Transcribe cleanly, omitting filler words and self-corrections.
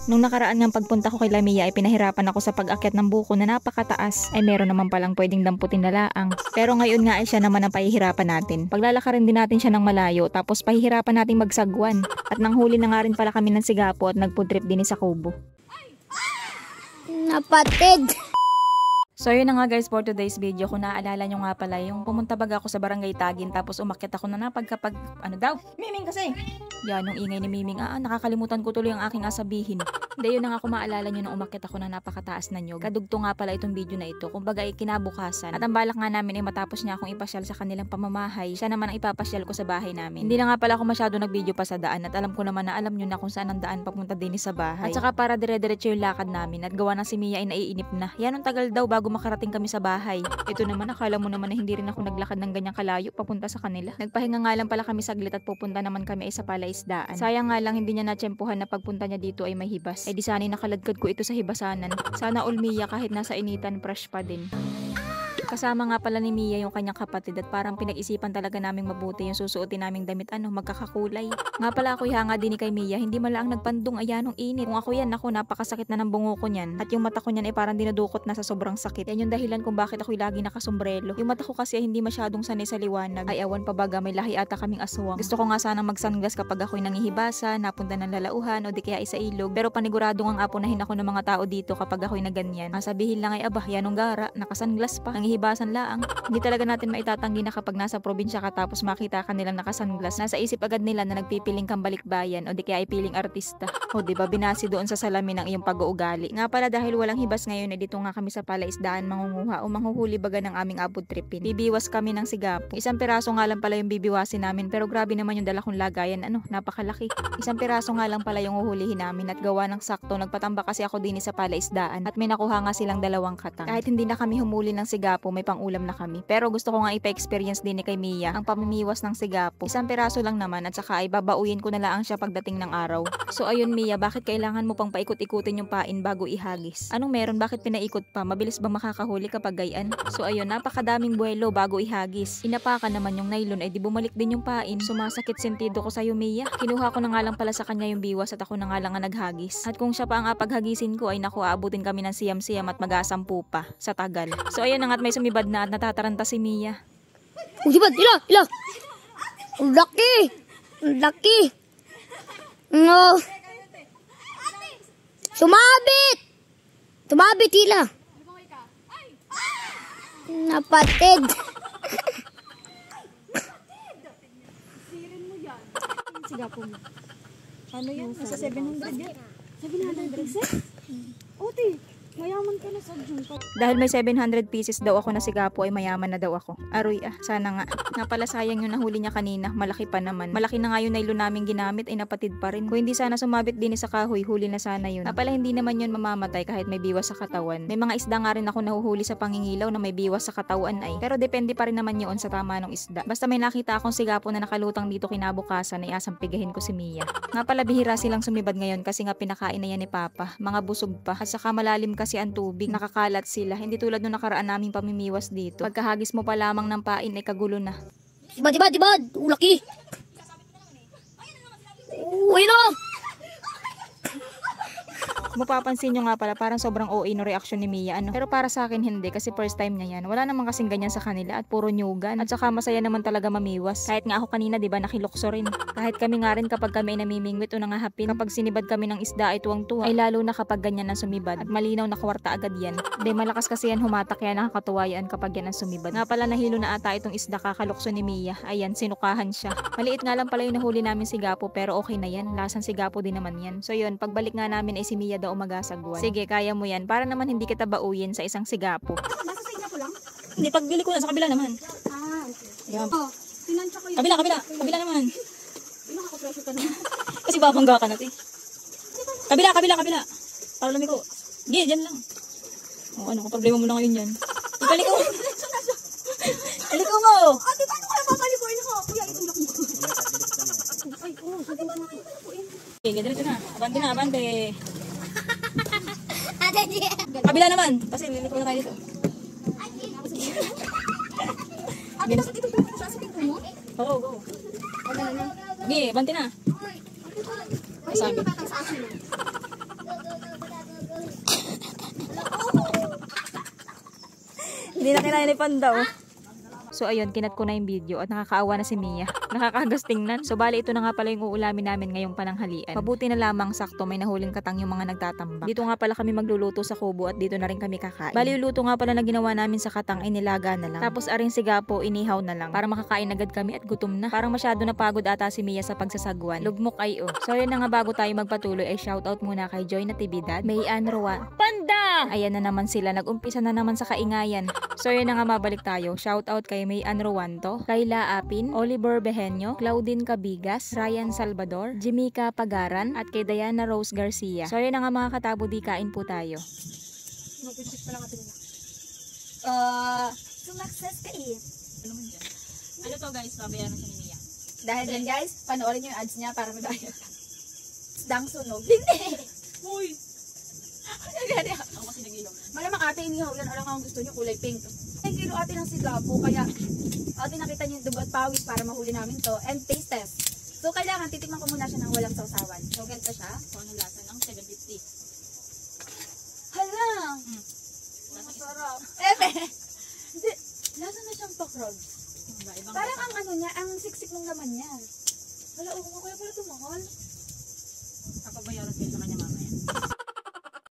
Nung nakaraan ng pagpunta ko kay Lamia ay pinahirapan ako sa pag-akyat ng buko na napakataas ay meron naman palang pwedeng damputin na laang. Pero ngayon nga ay siya naman ang pahihirapan natin. Paglalakarin din natin siya ng malayo tapos pahihirapan nating magsagwan. At nanghuli na nga rin pala kami ng sigapo at nagputrip din sa Kubo. Napatid! So yun na nga guys for today's video. Kung naaalala nyo nga pala yung pumunta baga ako sa Barangay Tagin tapos umakyat ako na napagkapag ano daw? Miming kasi! Yan, nung ingay ni Miming, nakakalimutan ko tuloy ang aking asabihin. Hindi, yun na nga kung maalala nyo nung umakyat ako na napakataas na nyog. Kadugto nga pala itong video na ito. Kumbaga ay kinabukasan. At ang balak nga namin ay matapos niya akong ipasyal sa kanilang pamamahay. Siya naman ang ipapasyal ko sa bahay namin. Hindi na nga pala ako masyado nag-video pa sa daan at alam ko naman na alam nyo na kung saan ang daan papunta din sa bahay. At saka para dire-diretso yung lakad namin at gawa ng si Mia ay naiinip na. Yan ang tagal daw bago makarating kami sa bahay. Ito naman, akala mo naman na hindi rin ako naglakad ng ganyang kalayo papunta sa kanila. Nagpahinga nga lang pala kami saglit at pupunta naman kami ay sa palaisdaan. Sayang nga lang hindi niya natsyempohan na pagpunta niya dito ay may hibas. Eh di sana'y nakaladkad ko ito sa hibasanan. Sana all Mia kahit nasa initan fresh pa din. Kasama nga pala ni Mia yung kanyang kapatid at parang pinag-isipan talaga naming mabuti yung susuotin naming damit magkakakulay. Nga pala ako hanga din ni kay Mia, hindi malaang nagpandong ayan ng init. Kung ako yan, napakasakit na ng bungo ko niyan. At yung mata ko niyan ay parang dinudukot na sa sobrang sakit. Yan yung dahilan kung bakit ako'y lagi nakasombrelo. Yung mata ko kasi ay hindi masyadong sanay sa liwanag. Ay awan pa baga, may lahi ata kaming aswang. Gusto ko nga sanang mag-sunglass kapag ako'y nangihibasa, napunta ng lalauhan o di kaya isa ilog. Pero panigurado ang apunahin ako ng mga tao dito kapag ako'y naganyan. Sabihin lang ay abah, yanong gara, nakasunglass pa. Basan laang. Hindi talaga natin maitatanggi na kapag nasa probinsya ka tapos makita ka nilang nakasunglass. Nasa isip agad nila na nagpipiling kang balikbayan o di kaya ay piling artista. O di ba binasi doon sa salamin ng iyong pag-uugali. Nga pala dahil walang hibas ngayon dito nga kami sa palaisdaan mangunguha o manghuhuli baga ng aming abod tripin. Bibiwas kami ng sigapo. Isang piraso nga lang pala yung bibiwasin namin pero grabe naman yung dala kong lagayan. Napakalaki. Isang piraso nga lang pala yung uhulihin namin at gawa ng sakto nagpatamba kasi ako din sa palaisdaan at may nakuha nga silang 2 katang. Kahit hindi na kami humuli ng sigapo may pangulam na kami. Pero gusto ko nga ipa-experience din ni kay Mia ang pamimiwas ng sigapo. Isang piraso lang naman at saka ay babauyin ko na lang siya pagdating ng araw. So ayun Mia, bakit kailangan mo pang paikot-ikutin yung pain bago ihagis? Anong meron? Bakit pinaikot pa? Mabilis ba makakahuli kapag gayan? So ayun, napakadaming buwelo bago ihagis. Inapakan naman yung nylon ay di bumalik din yung pain. Sumasakit sentido ko sa'yo Mia. Kinuha ko na nga lang pala sa kanya yung biwas at ako na nga lang ang naghagis. At kung siya pa ang apaghagisin ko ay naku, aabutin kami ng siyam-siyam at mag-asampu pa sa tagal. So ayun na nga't may sumibad na at natataranta si Mia. Sibad, ila! Laki! Laki! No! Sumabit! Sumabit, ila! Napatid! Sigapo mo. Ano yan? Nasa 700 yan. 700 pesos? Ote! Mayaman ka na sa June. Dahil may 700 pieces daw ako na sigapo ay mayaman na daw ako. Aroy sana nga. Nga pala sayang yung nahuli niya kanina. Malaki pa naman. Malaki na nga yung nylon namin ginamit ay napatid pa rin. Kung hindi sana sumabit din sa kahoy, huli na sana yun. Nga pala hindi naman yun mamamatay kahit may biwas sa katawan. May mga isda nga rin ako nahuhuli sa pangingilaw na may biwas sa katawan ay. Pero depende pa rin naman yun sa tama ng isda. Basta may nakita akong sigapo na nakalutang dito kinabukasan ay asang pigahin ko si Mia. Nga pala bihira silang sumibad ngayon kasi nga pinakain na yan ni Papa. Mga busog pa. At saka malalim kasi ang tubig, nakakalat sila. Hindi tulad nung nakaraan naming pamimiwas dito. Pagkahagis mo pa lamang ng pain ay kagulo na. Sibad! Laki! Uy no! Kung mapapansin nyo nga pala, parang sobrang OA no reaction ni Mia, Pero para sa akin hindi, kasi first time niya yan. Wala naman kasing ganyan sa kanila at puro nyugan. At saka masaya naman talaga mamiwas. Kahit nga ako kanina, di ba, nakilokso rin. Kahit kami nga rin kapag kami ay namimingwit o nangahapin, kapag sinibad kami ng isda ay tuwang-tuwa. Ay lalo na kapag ganyan ang sumibad. At malinaw na kwarta agad yan. Di, malakas kasi yan humatak, kaya nakakatuwa yan kapag yan ang sumibad. Nga pala nahilo na ata itong isda kakalokso ni Mia. Ayan, sinukahan siya. Maliit nga lang pala yung nahuli namin sigapo, pero okay na yan. Lasang sigapo din naman yan. So yun, pagbalik nga namin ay si Mia daw umagasagwan. Sige, kaya mo yan. Para naman hindi kita bauyin sa isang sigapo. Nasa sa inyo ko lang? Hindi, pagbili ko na sa kabila naman. Okay. Oh, tinansya ko yun. Kabila naman. Pinakakupresyo ka naman. Kasi babangga ka natin. Kabila. Para lumiko. Sige, dyan lang. O ano, kung problema mo na ngayon yan. Ipalik ko. Ipalik ko mo. Ate, paano kaya papalikuin ako? Kuya, itulak mo. Ay, sabi mo ako. Okay, diretso na. Abante. Ate, di. Kabila naman. Kasi liliko na tayo dito. Ate, nasa dito sa pinto mo? Oo, go. Sige, abante na. Sabi. Hindi na kinain ni Panda, oh. So ayun, kinat ko na yung video at nakakaawa na si Mia. Nakakagas tingnan. So bali ito na nga pala yung uulamin namin ngayong pananghalian. Mabuti na lamang sakto may nahuling katang yung mga nagtatambak. Dito nga pala kami magluluto sa kubo at dito na rin kami kakain. Bali yung luto nga pala na ginawa namin sa katang ay nilaga na lang. Tapos aring sigapo inihaw na lang para makakain agad kami at gutom na. Parang masyado napagod ata si Mia sa pagsasagwan. Lugmok ay oh. So yun na nga bago tayo magpatuloy ay shoutout muna kay Joy Natividad, Mayan Roa, Panda! Ayan na naman sila. Nag-umpisa na naman sa kaingayan. So yun na nga mabalik tayo. Shoutout kay Mayan Rowanto, Kayla Apin, Oliver Behenyo, Claudine Cabigas, Ryan Salvador, Jimika Pagaran, at kay Diana Rose Garcia. So yun na nga mga katabo, di kain po tayo. Nag-check pa lang natin na. Sumakses ka eh. Ano to guys, babayaran sa ni Mia. Dahil dyan guys, panoorin yung ads niya para may bayad. Dang sunog. Hindi! Uy! Ako kasi nag-inom. Malamang ate, inihaw yan. Alam kang gusto niyo kulay pink. 10 kilo ate ng sigapo, kaya ate nakita niyo yung dugo at pawis para mahuli namin to. And taste test. So kailangan titikman ko muna siya ng walang sausawan. So ganito siya. So anong lasa ng 750? Hala! Masarap. Hindi. Lasa na siyang pa-crabs. Parang ang ano niya, ang siksik ng laman niya. Hala, kung kaya pala ito mahal. Kapabayaran kayo sa kanya.